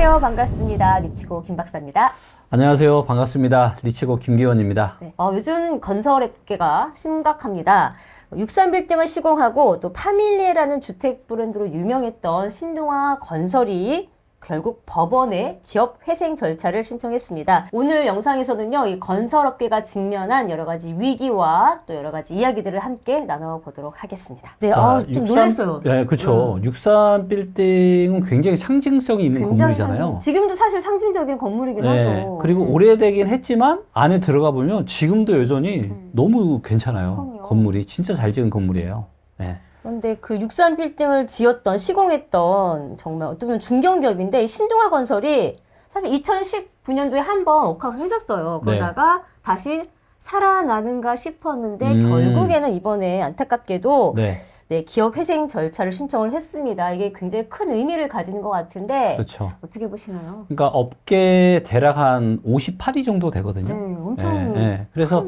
안녕하세요. 반갑습니다. 리치고 김 박사입니다. 안녕하세요. 반갑습니다. 리치고 김기원입니다. 네. 요즘 건설업계가 심각합니다. 63빌딩을 시공하고 또 파밀리에라는 주택 브랜드로 유명했던 신동아 건설이 결국 법원에 기업 회생 절차를 신청했습니다. 오늘 영상에서는요, 이 건설업계가 직면한 여러 가지 위기와 또 여러 가지 이야기들을 함께 나눠보도록 하겠습니다. 네, 좀 놀랐어요. 네, 그렇죠. 63빌딩은 굉장히 상징성이 있는 건물이잖아요. 지금도 사실 상징적인 건물이긴 네, 하죠. 그리고 오래되긴 했지만 안에 들어가 보면 지금도 여전히 너무 괜찮아요. 그럼요. 건물이 진짜 잘 지은 건물이에요. 네. 그런데 그 63빌딩을 지었던, 시공했던 정말 어떻게 보면 중견기업인데 신동아 건설이 사실 2019년도에 한번 옥합을 했었어요. 그러다가 다시 살아나는가 싶었는데 결국에는 이번에 안타깝게도 네, 기업 회생 절차를 신청을 했습니다. 이게 굉장히 큰 의미를 가지는 것 같은데 그렇죠. 어떻게 보시나요? 그러니까 업계 대략 한 58위 정도 되거든요. 네, 엄청 그래서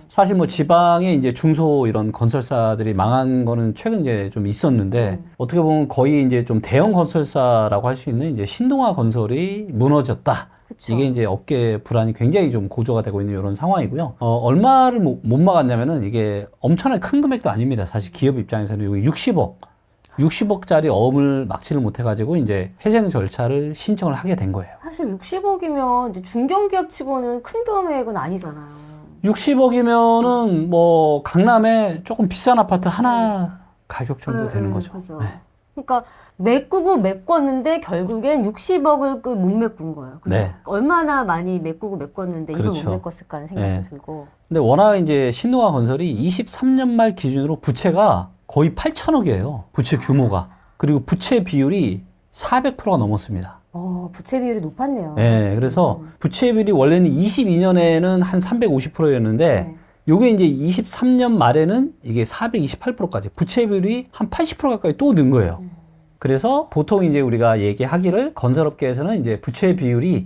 사실 뭐 지방에 이제 중소 이런 건설사들이 망한 거는 최근 이제 좀 있었는데 어떻게 보면 거의 이제 좀 대형 건설사라고 할 수 있는 이제 신동아 건설이 무너졌다. 그쵸. 이게 이제 업계 불안이 굉장히 좀 고조가 되고 있는 이런 상황이고요. 얼마를 못 막았냐면은 이게 엄청나게 큰 금액도 아닙니다. 사실 기업 입장에서는 여기 60억짜리 어음을 막지를 못해가지고 이제 회생 절차를 신청을 하게 된 거예요. 사실 60억이면 중견기업 치고는 큰 금액은 아니잖아요. 60억이면은 뭐 강남에 조금 비싼 아파트 하나 가격 정도 되는 거죠. 그렇죠. 네. 그러니까 메꾸고 메꿨는데 결국엔 60억을 못 메꾼 거예요. 그죠? 네. 얼마나 많이 메꾸고 메꿨는데 이걸 그렇죠. 못 메꿨을까 하는 생각도 네. 들고. 근데 워낙 이제 신동아 건설이 23년 말 기준으로 부채가 거의 8천억이에요. 부채 규모가. 그리고 부채 비율이 400%가 넘었습니다. 부채 비율이 높았네요. 네, 그래서 부채 비율이 원래는 22년에는 한 350%였는데 요게 이제 23년 말에는 이게 428%까지 부채 비율이 한 80% 가까이 또 는 거예요. 그래서 보통 이제 우리가 얘기하기를 건설업계에서는 이제 부채 비율이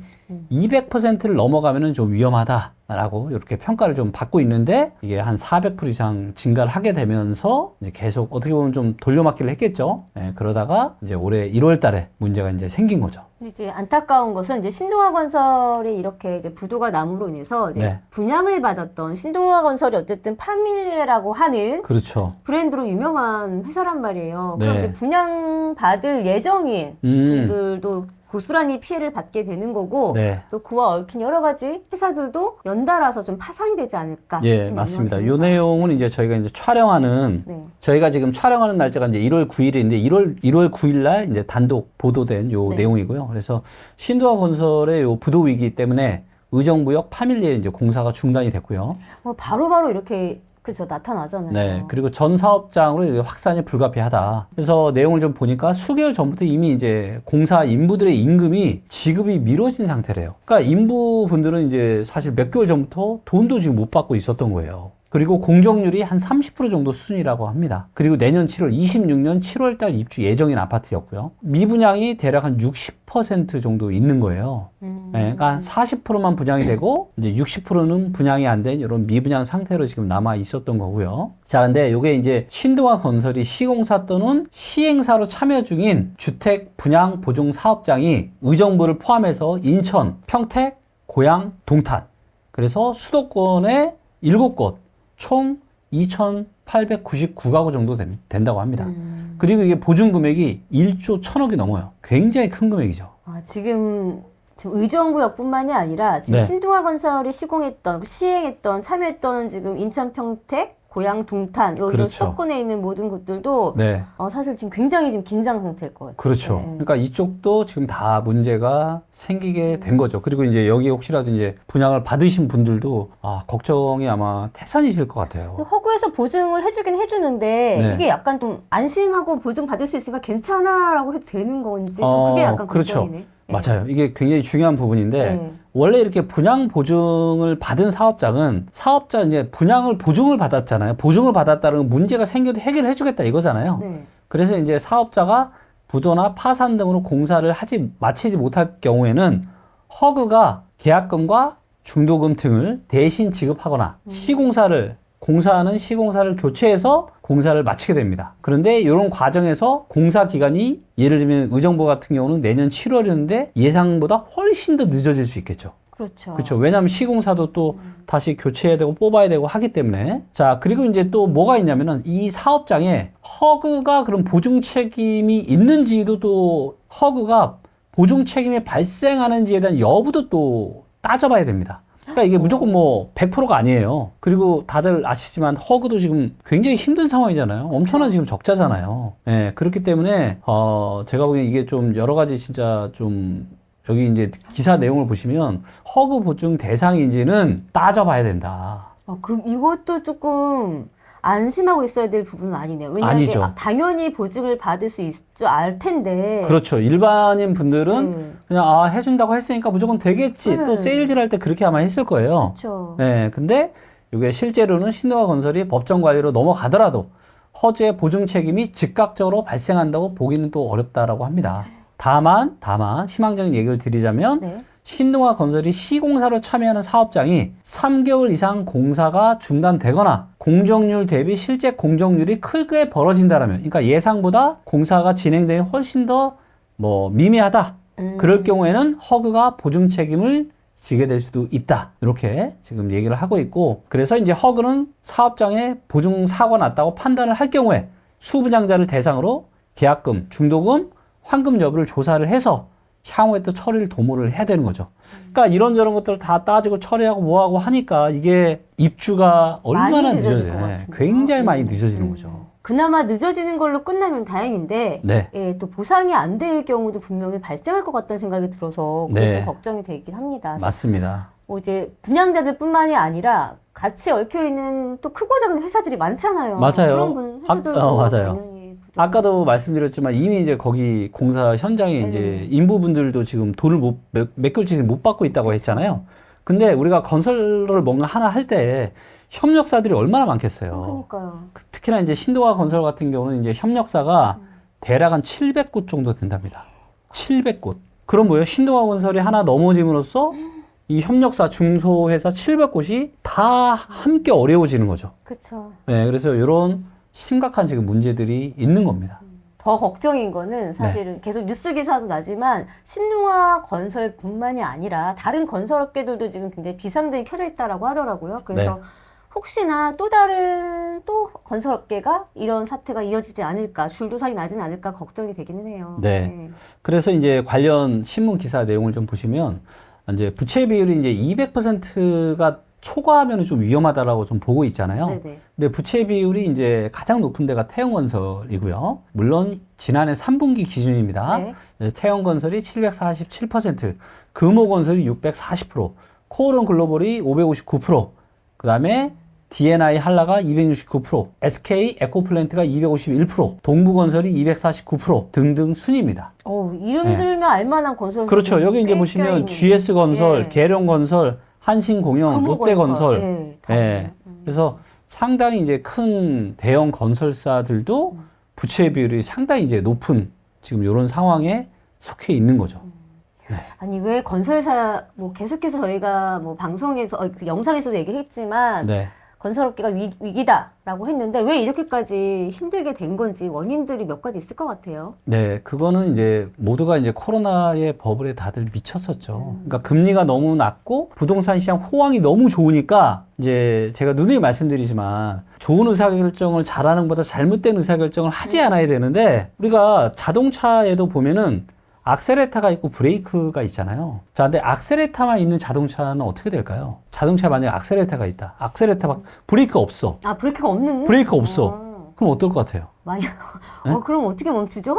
200%를 넘어가면은 좀 위험하다라고 이렇게 평가를 좀 받고 있는데 이게 한 400% 이상 증가를 하게 되면서 이제 계속 어떻게 보면 좀 돌려막기를 했겠죠. 네, 그러다가 이제 올해 1월 달에 문제가 이제 생긴 거죠. 근데 이제 안타까운 것은 이제 신동아 건설이 이렇게 이제 부도가 남으로 인해서 이제 분양을 받았던 신동아 건설이 어쨌든 파밀리에라고 하는 그렇죠. 브랜드로 유명한 회사란 말이에요. 네. 그럼 이제 분양 받을 예정인 분들도 고스란히 피해를 받게 되는 거고 또 그와 얽힌 여러 가지 회사들도 연달아서 좀 파산이 되지 않을까. 예, 맞습니다. 이 내용은 이제 저희가 이제 촬영하는 저희가 지금 촬영하는 날짜가 이제 1월 9일인데 1월 9일 날 이제 단독 보도된 요 내용이고요. 그래서 신동아 건설의 요 부도 위기 때문에 의정부역 파밀리에 이제 공사가 중단이 됐고요. 바로바로 이렇게 그죠, 나타나잖아요. 네. 그리고 전 사업장으로 확산이 불가피하다. 그래서 내용을 좀 보니까 수개월 전부터 이미 이제 공사 인부들의 임금이 지급이 미뤄진 상태래요. 그러니까 인부분들은 이제 사실 몇 개월 전부터 돈도 지금 못 받고 있었던 거예요. 그리고 공정률이 한 30% 정도 수준이라고 합니다. 그리고 내년 7월, 26년 7월 달 입주 예정인 아파트였고요. 미분양이 대략 한 60% 정도 있는 거예요. 네, 그러니까 40%만 분양이 되고 이제 60%는 분양이 안 된 이런 미분양 상태로 지금 남아 있었던 거고요. 자, 근데 이게 이제 신동아 건설이 시공사 또는 시행사로 참여 중인 주택 분양 보증 사업장이 의정부를 포함해서 인천, 평택, 고양, 동탄. 그래서 수도권에 7곳. 총 2,899가구 정도 된다고 합니다. 그리고 이게 보증 금액이 1조 1,000억이 넘어요. 굉장히 큰 금액이죠. 지금 의정부역뿐만이 아니라 지금 신동아 건설이 시공했던, 시행했던, 참여했던 지금 인천 평택, 고양 동탄, 이런 수도권에 있는 모든 곳들도 사실 지금 굉장히 지금 긴장 상태일 것 같아요. 그렇죠. 그러니까 이쪽도 지금 다 문제가 생기게 된 거죠. 그리고 이제 여기 혹시라도 이제 분양을 받으신 분들도 걱정이 아마 태산이실 것 같아요. 허구에서 보증을 해주긴 해주는데 이게 약간 좀 안심하고 보증 받을 수 있으니까 괜찮아라고 해도 되는 건지 그게 약간 걱정이네. 맞아요. 이게 굉장히 중요한 부분인데 원래 이렇게 분양 보증을 받은 사업장은 사업자 이제 분양을 보증을 받았잖아요. 보증을 받았다는 문제가 생겨도 해결을 해주겠다 이거잖아요. 그래서 이제 사업자가 부도나 파산 등으로 공사를 마치지 못할 경우에는 허그가 계약금과 중도금 등을 대신 지급하거나 시공사를 공사하는 시공사를 교체해서 공사를 마치게 됩니다. 그런데 이런 과정에서 공사 기간이 예를 들면 의정부 같은 경우는 내년 7월이었는데 예상보다 훨씬 더 늦어질 수 있겠죠. 그렇죠. 그렇죠. 왜냐하면 시공사도 또 다시 교체해야 되고 뽑아야 되고 하기 때문에. 자, 그리고 이제 또 뭐가 있냐면은 이 사업장에 허그가 그런 보증 책임이 있는지도 또 허그가 보증 책임이 발생하는지에 대한 여부도 또 따져봐야 됩니다. 그러니까 이게 무조건 뭐 100%가 아니에요. 그리고 다들 아시지만 허그도 지금 굉장히 힘든 상황이잖아요. 엄청난 지금 적자잖아요. 예, 그렇기 때문에 제가 보기엔 이게 좀 여러 가지 진짜 좀 여기 이제 기사 내용을 보시면 허그 보증 대상인지는 따져봐야 된다. 이것도 조금 안심하고 있어야 될 부분은 아니네요. 왜냐하면 아니죠. 당연히 보증을 받을 수 있을 줄 알 텐데. 그렇죠. 일반인 분들은 그냥 해준다고 했으니까 무조건 되겠지. 또 세일즈를 할 때 그렇게 아마 했을 거예요. 그렇죠. 네, 근데 이게 실제로는 신노화 건설이 법정 관리로 넘어가더라도 허즈의 보증 책임이 즉각적으로 발생한다고 보기는 또 어렵다라고 합니다. 다만 희망적인 얘기를 드리자면 네. 신노화 건설이 시공사로 참여하는 사업장이 3개월 이상 공사가 중단되거나 공정률 대비 실제 공정률이 크게 벌어진다라면, 그러니까 예상보다 공사가 진행되기 훨씬 더 미미하다. 그럴 경우에는 허그가 보증 책임을 지게 될 수도 있다. 이렇게 지금 얘기를 하고 있고, 그래서 이제 허그는 사업장에 보증 사고가 났다고 판단을 할 경우에 수분양자를 대상으로 계약금, 중도금, 환금 여부를 조사를 해서 향후에 또 처리를 도모를 해야 되는 거죠. 그러니까 이런저런 것들을 다 따지고 처리하고 뭐하고 하니까 이게 입주가 얼마나 늦어져요. 굉장히 많이 늦어지는 거죠. 그나마 늦어지는 걸로 끝나면 다행인데 네. 예, 또 보상이 안 될 경우도 분명히 발생할 것 같다는 생각이 들어서 그게 네. 좀 걱정이 되긴 합니다. 맞습니다. 이제 분양자들뿐만이 아니라 같이 얽혀 있는 또 크고 작은 회사들이 많잖아요. 맞아요. 그런 회사들도 맞아요. 당연히 아까도 말씀드렸지만 이미 이제 거기 공사 현장에 이제 인부분들도 지금 돈을 몇 개월째 못 받고 있다고 했잖아요. 근데 우리가 건설을 뭔가 하나 할 때 협력사들이 얼마나 많겠어요. 그러니까요. 특히나 이제 신도화 건설 같은 경우는 이제 협력사가 대략 한 700곳 정도 된답니다. 700곳. 그럼 뭐예요? 신도화 건설이 하나 넘어짐으로써 이 협력사 중소회사 700곳이 다 함께 어려워지는 거죠. 그렇죠. 네, 그래서 이런 심각한 지금 문제들이 있는 겁니다. 더 걱정인 거는 사실은 계속 뉴스 기사도 나지만 신노화 건설뿐만이 아니라 다른 건설업계들도 지금 굉장히 비상등이 켜져 있다라고 하더라고요. 그래서 혹시나 또 다른 또 건설업계가 이런 사태가 이어지지 않을까, 줄도상이 나지는 않을까 걱정이 되기는 해요. 네. 그래서 이제 관련 신문 기사 내용을 좀 보시면 이제 부채 비율이 이제 200%가 초과하면 좀 위험하다라고 좀 보고 있잖아요. 네네. 근데 부채 비율이 이제 가장 높은 데가 태영건설이고요. 물론 지난해 3분기 기준입니다. 네. 태영건설이 747%, 금호건설이 640%, 코오론 글로벌이 559%, 그 다음에 D&I 한라가 269%, SK 에코플랜트가 251%, 동부건설이 249% 등등 순입니다. 이름 들면 알만한 건설. 그렇죠. 여기 이제 보시면 GS건설, 계룡건설, 한신공영, 롯데건설. 그래서 상당히 이제 큰 대형 건설사들도 부채 비율이 상당히 이제 높은 지금 이런 상황에 속해 있는 거죠. 아니 왜 건설사 계속해서 저희가 방송에서 그 영상에서도 얘기했지만 건설업계가 위기다라고 했는데 왜 이렇게까지 힘들게 된 건지 원인들이 몇 가지 있을 것 같아요. 네, 그거는 이제 모두가 이제 코로나의 버블에 다들 미쳤었죠. 그러니까 금리가 너무 낮고 부동산 시장 호황이 너무 좋으니까 이제 제가 누누이 말씀드리지만 좋은 의사결정을 잘하는 것보다 잘못된 의사결정을 하지 않아야 되는데 우리가 자동차에도 보면은 악셀레타가 있고 브레이크가 있잖아요. 자, 근데 악셀레타만 있는 자동차는 어떻게 될까요? 자동차에 만약에 악셀레타가 있다. 악셀레타 브레이크가 없어. 브레이크가 없는? 브레이크가 없어. 그럼 어떨 것 같아요? 그럼 어떻게 멈추죠?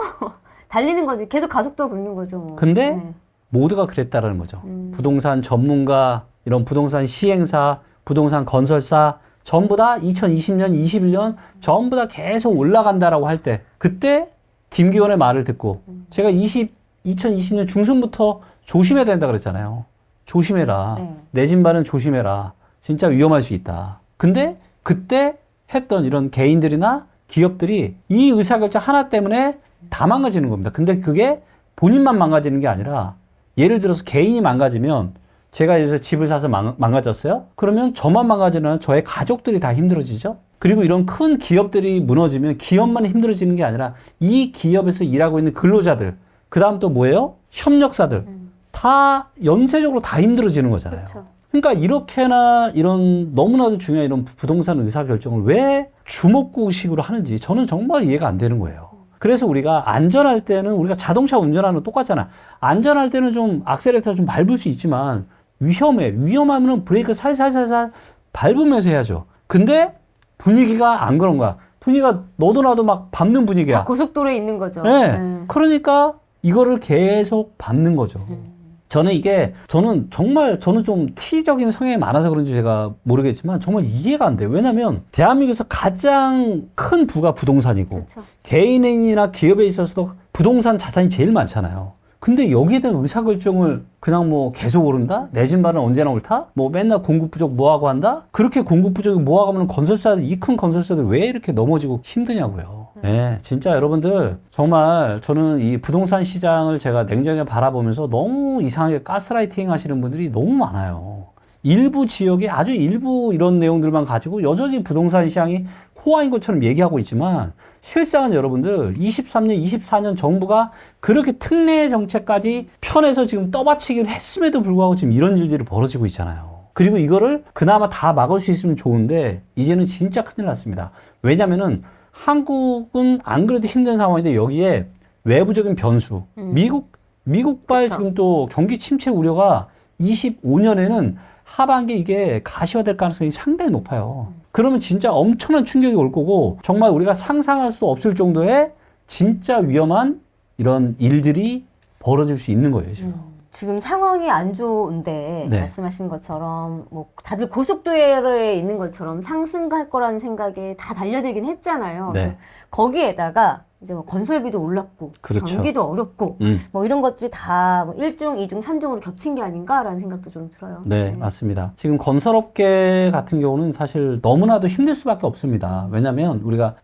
달리는 거지. 계속 가속도 긁는 거죠. 근데 모두가 그랬다라는 거죠. 부동산 전문가, 이런 부동산 시행사, 부동산 건설사 전부 다 2020년, 21년 전부 다 계속 올라간다라고 할 때 그때 김기원의 말을 듣고 제가 2020년 중순부터 조심해야 된다 그랬잖아요. 조심해라. 내 진반은 조심해라. 진짜 위험할 수 있다. 근데 그때 했던 이런 개인들이나 기업들이 이 의사결정 하나 때문에 다 망가지는 겁니다. 근데 그게 본인만 망가지는 게 아니라 예를 들어서 개인이 망가지면 제가 여기서 집을 사서 망가졌어요? 그러면 저만 망가지는 아니라 저의 가족들이 다 힘들어지죠? 그리고 이런 큰 기업들이 무너지면 기업만 힘들어지는 게 아니라 이 기업에서 일하고 있는 근로자들, 그 다음 또 뭐예요? 협력사들. 다 연쇄적으로 다 힘들어지는 거잖아요. 그렇죠. 그러니까 이렇게나 이런 너무나도 중요한 이런 부동산 의사결정을 왜 주먹구식으로 하는지 저는 정말 이해가 안 되는 거예요. 그래서 우리가 안전할 때는 우리가 자동차 운전하는 거 똑같잖아. 안전할 때는 좀 악셀레이터 좀 밟을 수 있지만 위험하면 브레이크 살살살살 밟으면서 해야죠. 근데 분위기가 안 그런 거야. 분위기가 너도 나도 막 밟는 분위기야. 고속도로에 있는 거죠. 네. 그러니까 이거를 계속 밟는 거죠. 저는 좀 T적인 성향이 많아서 그런지 제가 모르겠지만 정말 이해가 안 돼요. 왜냐면 대한민국에서 가장 큰 부가 부동산이고 그쵸. 개인이나 기업에 있어서도 부동산 자산이 제일 많잖아요. 근데 여기에 대한 의사결정을 그냥 뭐 계속 오른다? 내 집만은 언제나 옳다? 뭐 맨날 공급 부족 뭐하고 한다? 그렇게 공급 부족이 뭐하고 하면 이 큰 건설사들 왜 이렇게 넘어지고 힘드냐고요. 네, 진짜 여러분들 정말 저는 이 부동산 시장을 제가 냉정하게 바라보면서 너무 이상하게 가스라이팅 하시는 분들이 너무 많아요. 일부 지역에 아주 일부 이런 내용들만 가지고 여전히 부동산 시장이 코어인 것처럼 얘기하고 있지만 실상은 여러분들 23년, 24년 정부가 그렇게 특례 정책까지 편해서 지금 떠받치기를 했음에도 불구하고 지금 이런 일들이 벌어지고 있잖아요. 그리고 이거를 그나마 다 막을 수 있으면 좋은데 이제는 진짜 큰일 났습니다. 왜냐면은 한국은 안 그래도 힘든 상황인데 여기에 외부적인 변수, 미국발 그쵸. 지금 또 경기 침체 우려가 25년에는 하반기 이게 가시화될 가능성이 상당히 높아요. 그러면 진짜 엄청난 충격이 올 거고 정말 우리가 상상할 수 없을 정도의 진짜 위험한 이런 일들이 벌어질 수 있는 거예요, 지금. 지금 상황이 안 좋은데 네. 말씀하신 것처럼 뭐 다들 고속도로에 있는 것처럼 상승할 거라는 생각에 다 달려들긴 했잖아요. 네. 거기에다가 이제 뭐 건설비도 올랐고 그렇죠. 경기도 어렵고 뭐 이런 것들이 다뭐 1중, 2중, 3중으로 겹친 게 아닌가라는 생각도 좀 들어요. 네, 맞습니다. 지금 건설업계 같은 경우는 사실 너무나도 힘들 수밖에 없습니다. 왜냐하면 우리가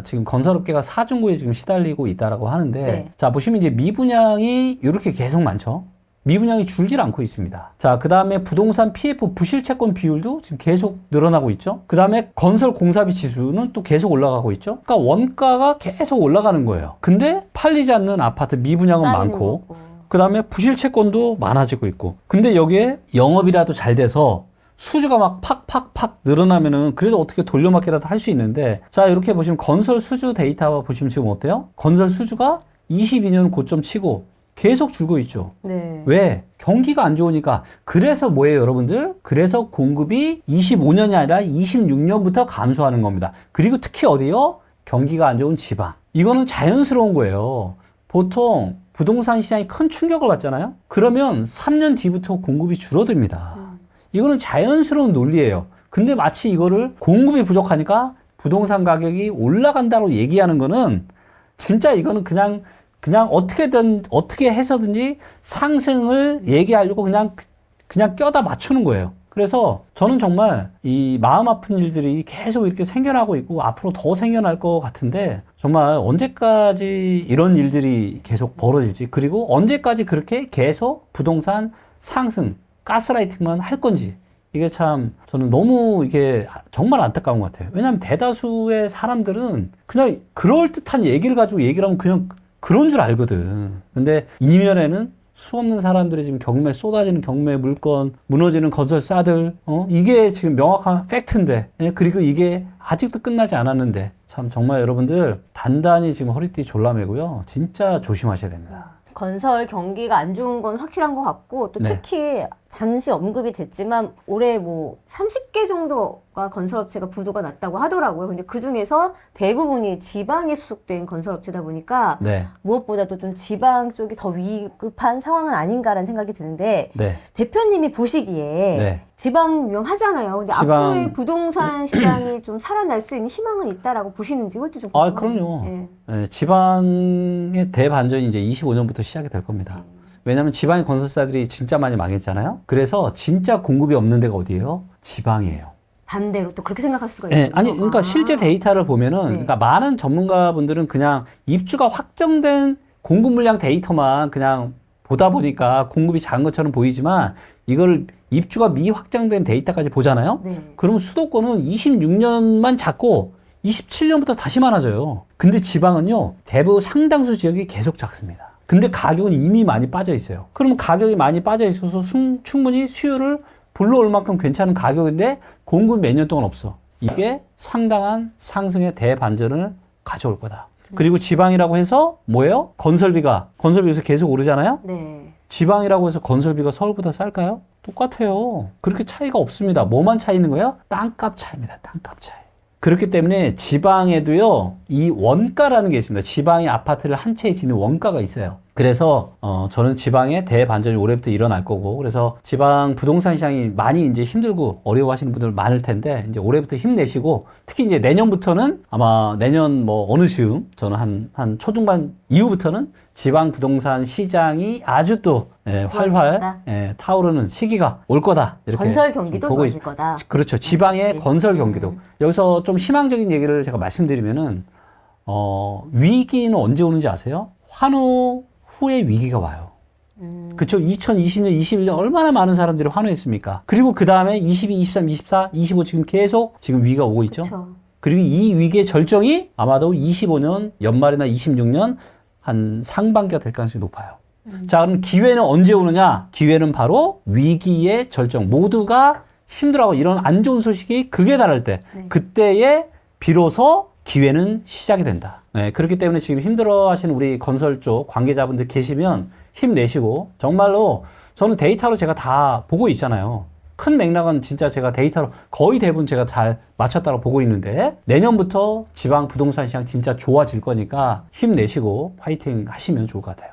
지금 건설업계가 4중고에 지금 시달리고 있다라고 하는데 네. 자 보시면 이제 미분양이 이렇게 계속 많죠. 미분양이 줄질 않고 있습니다. 자, 그 다음에 부동산 PF 부실채권 비율도 지금 계속 늘어나고 있죠. 그 다음에 건설 공사비 지수는 또 계속 올라가고 있죠. 그러니까 원가가 계속 올라가는 거예요. 근데 팔리지 않는 아파트 미분양은 많고, 그 다음에 부실채권도 많아지고 있고. 근데 여기에 영업이라도 잘 돼서 수주가 막 팍팍팍 늘어나면은 그래도 어떻게 돌려막기라도 할 수 있는데, 자, 이렇게 보시면 건설 수주 데이터 보시면 지금 어때요? 건설 수주가 22년 고점 치고 계속 줄고 있죠. 네. 왜? 경기가 안 좋으니까. 그래서 뭐예요, 여러분들? 그래서 공급이 25년이 아니라 26년부터 감소하는 겁니다. 그리고 특히 어디요? 경기가 안 좋은 지방. 이거는 자연스러운 거예요. 보통 부동산 시장이 큰 충격을 받잖아요? 그러면 3년 뒤부터 공급이 줄어듭니다. 이거는 자연스러운 논리예요. 근데 마치 이거를 공급이 부족하니까 부동산 가격이 올라간다고 얘기하는 거는 진짜 이거는 그냥 어떻게 해서든지 상승을 얘기하려고 그냥 껴다 맞추는 거예요. 그래서 저는 정말 이 마음 아픈 일들이 계속 이렇게 생겨나고 있고 앞으로 더 생겨날 것 같은데 정말 언제까지 이런 일들이 계속 벌어질지 그리고 언제까지 그렇게 계속 부동산 상승, 가스라이팅만 할 건지 이게 참 저는 너무 이게 정말 안타까운 것 같아요. 왜냐하면 대다수의 사람들은 그냥 그럴듯한 얘기를 가지고 얘기를 하면 그냥 그런 줄 알거든. 근데 이면에는 수없는 사람들이 지금 경매에 쏟아지는 경매 물건, 무너지는 건설사들, 이게 지금 명확한 팩트인데, 예, 그리고 이게 아직도 끝나지 않았는데, 참 정말 여러분들 단단히 지금 허리띠 졸라매고요. 진짜 조심하셔야 됩니다. 건설 경기가 안 좋은 건 확실한 것 같고 또 네. 특히 잠시 언급이 됐지만 올해 뭐 30개 정도가 건설업체가 부도가 났다고 하더라고요. 근데 그 중에서 대부분이 지방에 소속된 건설업체다 보니까 네. 무엇보다도 좀 지방 쪽이 더 위급한 상황은 아닌가라는 생각이 드는데 네. 대표님이 보시기에 네. 지방 유명하잖아요. 근데 지방- 앞으로의 부동산 시장이 좀 살아날 수 있는 희망은 있다라고 보시는지 그것도 좀 아, 궁금해요. 그럼요. 예. 네, 지방의 대반전이 이제 25년부터 시작이 될 겁니다. 왜냐하면 지방의 건설사들이 진짜 많이 망했잖아요. 그래서 진짜 공급이 없는 데가 어디예요? 지방이에요. 반대로 또 그렇게 생각할 수가 네, 있군요. 아니, 그러니까 실제 데이터를 보면은, 네. 그러니까 많은 전문가분들은 그냥 입주가 확정된 공급 물량 데이터만 그냥 보다 보니까 공급이 작은 것처럼 보이지만, 이거를 입주가 미확정된 데이터까지 보잖아요. 네. 그러면 수도권은 26년만 작고 27년부터 다시 많아져요. 근데 지방은요, 대부분 상당수 지역이 계속 작습니다. 근데 가격은 이미 많이 빠져 있어요. 그러면 가격이 많이 빠져 있어서 충분히 수요를 불러올 만큼 괜찮은 가격인데 공급이 몇 년 동안 없어. 이게 상당한 상승의 대반전을 가져올 거다. 그리고 지방이라고 해서 뭐예요? 건설비가 요새 계속 오르잖아요? 네. 지방이라고 해서 건설비가 서울보다 쌀까요? 똑같아요. 그렇게 차이가 없습니다. 뭐만 차이 있는 거예요? 땅값 차이입니다. 땅값 차이. 그렇기 때문에 지방에도요, 이 원가라는 게 있습니다. 지방의 아파트를 한 채에 짓는 원가가 있어요. 그래서 저는 지방에 대반전이 올해부터 일어날 거고, 그래서 지방 부동산 시장이 많이 이제 힘들고 어려워하시는 분들 많을 텐데, 이제 올해부터 힘내시고, 특히 이제 내년부터는 아마 내년 뭐 어느 즈음, 저는 한 초중반 이후부터는 지방 부동산 시장이 아주 또 활활 타오르는 시기가 올 거다. 이렇게 건설 경기도 보고 좋아질 거다. 그렇죠. 지방의 그렇지. 건설 경기도. 여기서 좀 희망적인 얘기를 제가 말씀드리면은 위기는 언제 오는지 아세요? 환호 후에 위기가 와요. 그렇죠. 2020년, 21년 얼마나 많은 사람들이 환호했습니까? 그리고 그 다음에 22, 23, 24, 25 지금 계속 지금 위기가 오고 있죠. 그쵸. 그리고 이 위기의 절정이 아마도 25년 연말이나 26년 한 상반기가 될 가능성이 높아요. 자, 그럼 기회는 언제 오느냐? 기회는 바로 위기의 절정. 모두가 힘들어하고 이런 안 좋은 소식이 극에 달할 때, 그때에 비로소 기회는 시작이 된다. 네, 그렇기 때문에 지금 힘들어 하시는 우리 건설 쪽 관계자분들 계시면 힘내시고, 정말로 저는 데이터로 제가 다 보고 있잖아요. 큰 맥락은 진짜 제가 데이터로 거의 대부분 제가 잘 맞췄다고 보고 있는데, 내년부터 지방 부동산 시장 진짜 좋아질 거니까 힘내시고 파이팅 하시면 좋을 것 같아요.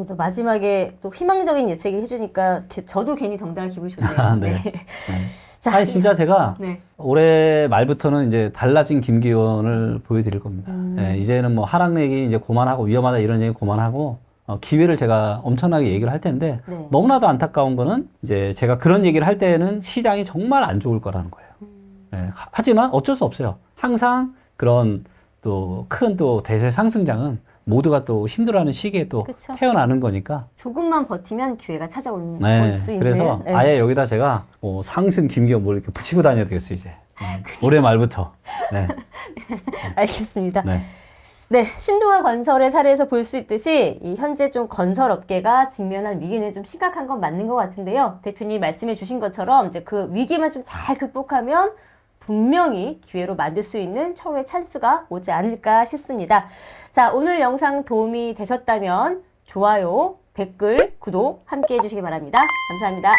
또 마지막에 또 희망적인 예측을 해주니까 저도 괜히 덩달아 기분이 좋네요. 네. 자, 아니, 진짜 제가 네. 올해 말부터는 이제 달라진 김기현을 보여드릴 겁니다. 이제는 뭐 하락력이 이제 그만하고 위험하다 이런 얘기 그만하고, 기회를 제가 엄청나게 얘기를 할 텐데, 너무나도 안타까운 거는 이제 제가 그런 얘기를 할 때는 시장이 정말 안 좋을 거라는 거예요. 하지만 어쩔 수 없어요. 항상 그런 또 큰 또 대세 상승장은 모두가 또 힘들어하는 시기에 또 그쵸. 태어나는 거니까. 조금만 버티면 기회가 찾아올 수 있는. 그래서 아예 여기다 제가 상승 김기현 뭐 이렇게 붙이고 다녀야 되겠어요, 이제. 올해 말부터. 네. 알겠습니다. 네. 네, 신동아 건설의 사례에서 볼 수 있듯이 이 현재 좀 건설 업계가 직면한 위기는 좀 심각한 건 맞는 것 같은데요. 대표님 말씀해 주신 것처럼 이제 그 위기만 좀 잘 극복하면 분명히 기회로 만들 수 있는 철의 찬스가 오지 않을까 싶습니다. 자, 오늘 영상 도움이 되셨다면 좋아요, 댓글, 구독 함께 해주시기 바랍니다. 감사합니다.